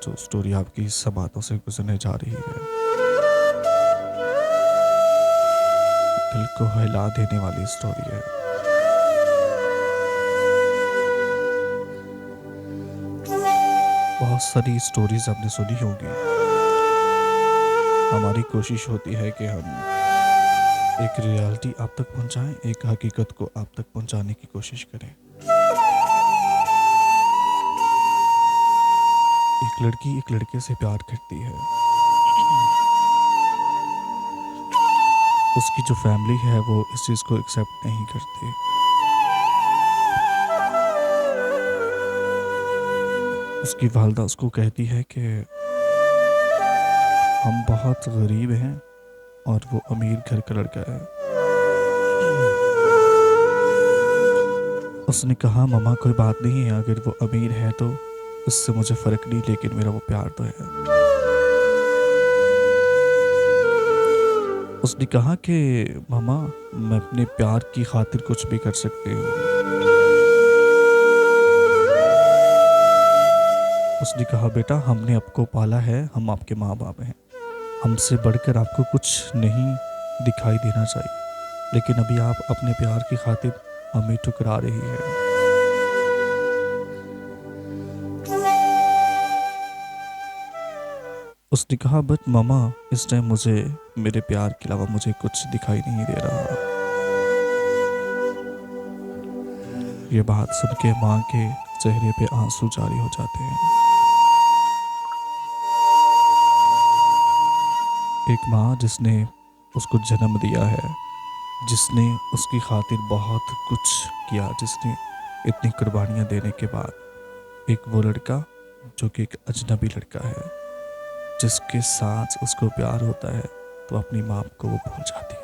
जो स्टोरी आपकी सब बातों से गुजरने जा रही है, दिल को हिला देने वाली स्टोरी है। बहुत सारी स्टोरीज आपने सुनी होगी। हमारी कोशिश होती है कि हम एक रियलिटी आप तक पहुंचाएं, एक हकीकत को आप तक पहुंचाने की कोशिश करें। एक लड़की एक लड़के से प्यार करती है। उसकी जो फैमिली है वो इस चीज़ को एक्सेप्ट नहीं करती। उसकी वालदा उसको कहती है कि हम बहुत गरीब हैं और वो अमीर घर का लड़का है। उसने कहा मम्मा कोई बात नहीं है, अगर वो अमीर है तो उससे मुझे फ़र्क नहीं, लेकिन मेरा वो प्यार तो है। उसने कहा कि मम्मा मैं अपने प्यार की खातिर कुछ भी कर सकती हूँ। उसने कहा बेटा हमने आपको पाला है, हम आपके माँ बाप हैं, हमसे बढ़कर आपको कुछ नहीं दिखाई देना चाहिए, लेकिन अभी आप अपने प्यार की खातिर हमें ठुकरा रही है। उसने कहा बट मामा इस टाइम मुझे मेरे प्यार के अलावा मुझे कुछ दिखाई नहीं दे रहा। ये बात सुन के माँ के चेहरे पे आंसू जारी हो जाते हैं। एक माँ जिसने उसको जन्म दिया है, जिसने उसकी खातिर बहुत कुछ किया, जिसने इतनी कुर्बानियाँ देने के बाद एक वो लड़का जो कि एक अजनबी लड़का है, जिसके साथ उसको प्यार होता है, तो अपनी माँ को वो भूल जाती है।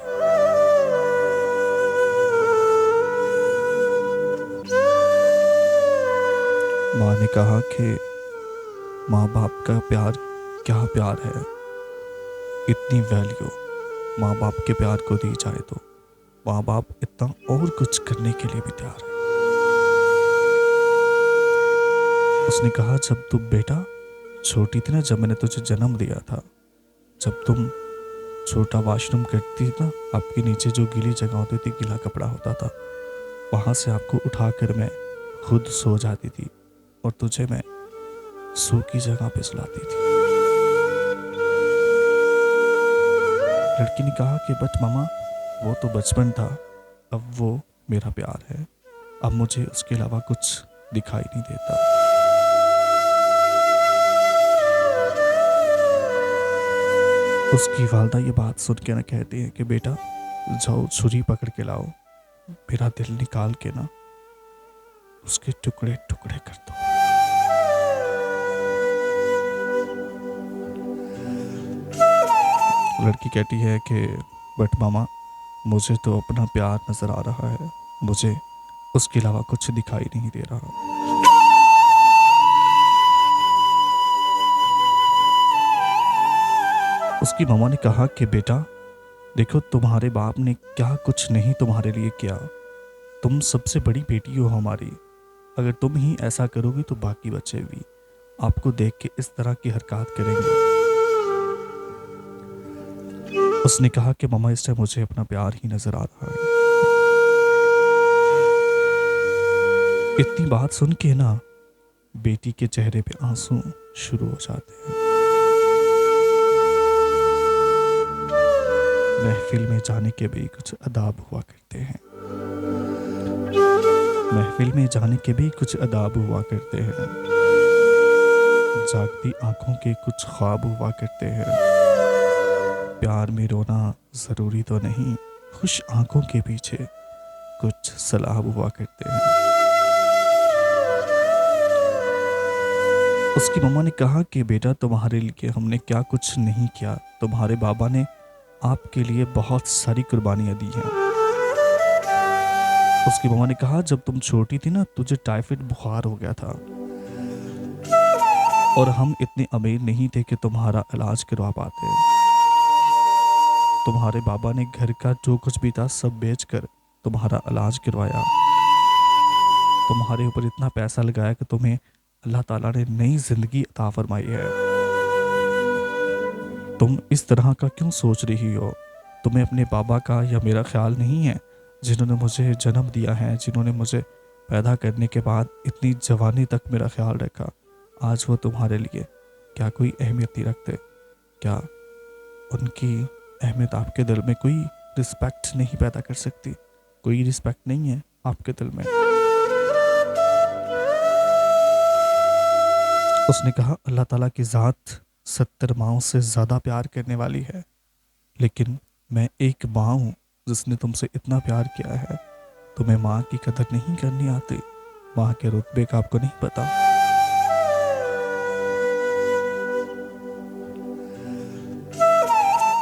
माँ ने कहा कि माँ बाप का प्यार क्या प्यार है, इतनी वैल्यू माँ बाप के प्यार को दी जाए तो माँ बाप इतना और कुछ करने के लिए भी तैयार है। उसने कहा जब तुम बेटा छोटी थी ना, जब मैंने तुझे जन्म दिया था, जब तुम छोटा वॉशरूम करती थी ना, आपके नीचे जो गीली जगह होती थी, गीला कपड़ा होता था, वहाँ से आपको उठाकर मैं खुद सो जाती थी और तुझे मैं सूखी जगह पे सुलाती थी। लड़की ने कहा कि बट मामा वो तो बचपन था, अब वो मेरा प्यार है, अब मुझे उसके अलावा कुछ दिखाई नहीं देता। उसकी वालदा ये बात सुन के ना कहती है कि बेटा जाओ छुरी पकड़ के लाओ, मेरा दिल निकाल के ना उसके टुकड़े टुकड़े कर दो। लड़की कहती है कि बट मामा मुझे तो अपना प्यार नजर आ रहा है, मुझे उसके अलावा कुछ दिखाई नहीं दे रहा। उसकी मामा ने कहा कि बेटा देखो तुम्हारे बाप ने क्या कुछ नहीं तुम्हारे लिए किया, तुम सबसे बड़ी बेटी हो हमारी, अगर तुम ही ऐसा करोगी तो बाकी बच्चे भी आपको देख के इस तरह की हरकत करेंगे। उसने कहा कि मामा इस टाइम मुझे अपना प्यार ही नजर आ रहा है। इतनी बात सुन के ना बेटी के चेहरे पे आंसू शुरू हो जाते हैं। महफिल में जाने के भी कुछ आदाब हुआ करते हैं, महफिल में जाने के भी कुछ आदाब हुआ करते हैं, जागती आंखों के कुछ ख्वाब हुआ करते हैं। प्यार में रोना जरूरी तो नहीं, खुश आंखों के पीछे कुछ सलाब हुआ करते हैं। उसकी मम्मा ने कहा कि बेटा तुम्हारे लिए हमने क्या कुछ नहीं किया, तुम्हारे बाबा ने आपके लिए बहुत सारी कुर्बानियां दी हैं। उसकी मम्मा ने कहा जब तुम छोटी थी ना, तुझे टाइफाइड बुखार हो गया था और हम इतने अमीर नहीं थे कि तुम्हारा इलाज करवा पाते। तुम्हारे बाबा ने घर का जो कुछ भी था सब बेचकर तुम्हारा इलाज करवाया, तुम्हारे ऊपर इतना पैसा लगाया कि तुम्हें अल्लाह ताला ने नई ज़िंदगी अता फरमाई है। तुम इस तरह का क्यों सोच रही हो? तुम्हें अपने बाबा का या मेरा ख्याल नहीं है, जिन्होंने मुझे जन्म दिया है, जिन्होंने मुझे पैदा करने के बाद इतनी जवानी तक मेरा ख्याल रखा। आज वो तुम्हारे लिए क्या कोई अहमियत नहीं रखते? क्या उनकी अहमियत आपके दिल में कोई रिस्पेक्ट नहीं पैदा कर सकती? कोई रिस्पेक्ट नहीं है आपके दिल में? उसने कहा, अल्लाह ताला की ज़ात 70 माओं से ज़्यादा प्यार करने वाली है, लेकिन मैं एक माँ हूँ जिसने तुमसे इतना प्यार किया है। तुम्हें माँ की कदर नहीं करनी आती, माँ के रुतबे का आपको नहीं पता।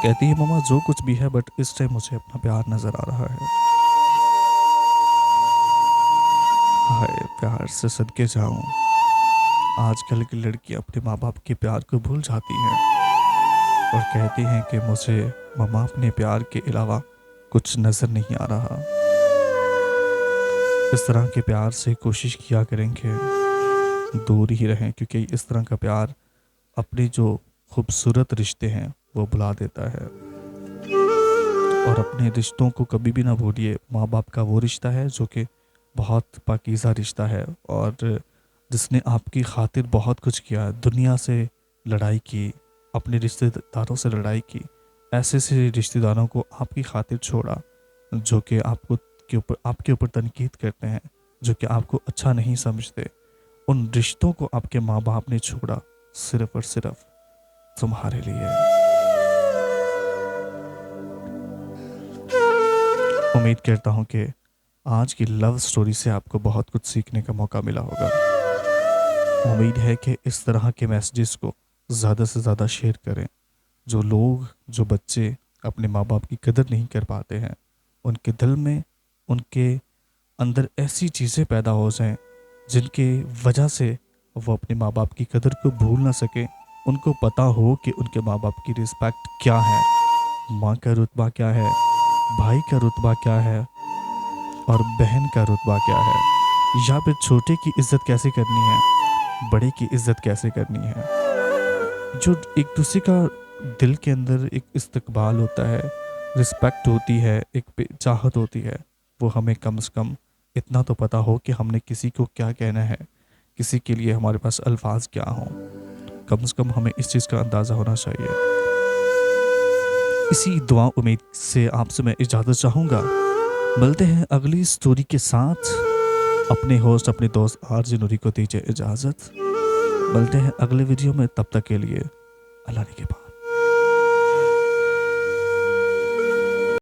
कहती है, मम्मा जो कुछ भी है, बट इस टाइम मुझे अपना प्यार नजर आ रहा है। हाय प्यार से सदके जाऊं। आजकल की लड़की अपने माँ बाप के प्यार को भूल जाती हैं और कहती हैं कि मुझे मम्मा अपने प्यार के अलावा कुछ नजर नहीं आ रहा। इस तरह के प्यार से कोशिश किया करेंगे दूर ही रहें, क्योंकि इस तरह का प्यार अपने जो खूबसूरत रिश्ते हैं वो भुला देता है। और अपने रिश्तों को कभी भी ना भूलिए। माँ बाप का वो रिश्ता है जो कि बहुत पाकीज़ा रिश्ता है और जिसने आपकी खातिर बहुत कुछ किया, दुनिया से लड़ाई की, अपने रिश्तेदारों से लड़ाई की, ऐसे से रिश्तेदारों को आपकी खातिर छोड़ा जो कि आपके ऊपर तनकीद करते हैं, जो कि आपको अच्छा नहीं समझते। उन रिश्तों को आपके माँ बाप ने छोड़ा सिर्फ और सिर्फ तुम्हारे लिए। उम्मीद करता हूँ कि आज की लव स्टोरी से आपको बहुत कुछ सीखने का मौका मिला होगा। उम्मीद है कि इस तरह के मैसेजेस को ज़्यादा से ज़्यादा शेयर करें। जो लोग, जो बच्चे अपने माँ बाप की कदर नहीं कर पाते हैं, उनके दिल में, उनके अंदर ऐसी चीज़ें पैदा हो जाएं जिनके वजह से वो अपने माँ बाप की कदर को भूल ना सके। उनको पता हो कि उनके माँ बाप की रिस्पेक्ट क्या है, माँ का रुतबा क्या है, भाई का रुतबा क्या है और बहन का रुतबा क्या है, या फिर छोटे की इज्जत कैसे करनी है, बड़े की इज्जत कैसे करनी है। जो एक दूसरे का दिल के अंदर एक इस्तकबाल होता है, रिस्पेक्ट होती है, एक चाहत होती है, वो हमें कम से कम इतना तो पता हो कि हमने किसी को क्या कहना है, किसी के लिए हमारे पास अल्फाज क्या हों। कम से कम हमें इस चीज़ का अंदाज़ा होना चाहिए। इसी दुआ उम्मीद से आपसे मैं इजाज़त चाहूँगा। मिलते हैं अगली स्टोरी के साथ। अपने होस्ट, अपने दोस्त आरजे नूरी को दीजिए इजाज़त। मिलते हैं अगले वीडियो में, तब तक के लिए अल्लाह के पास।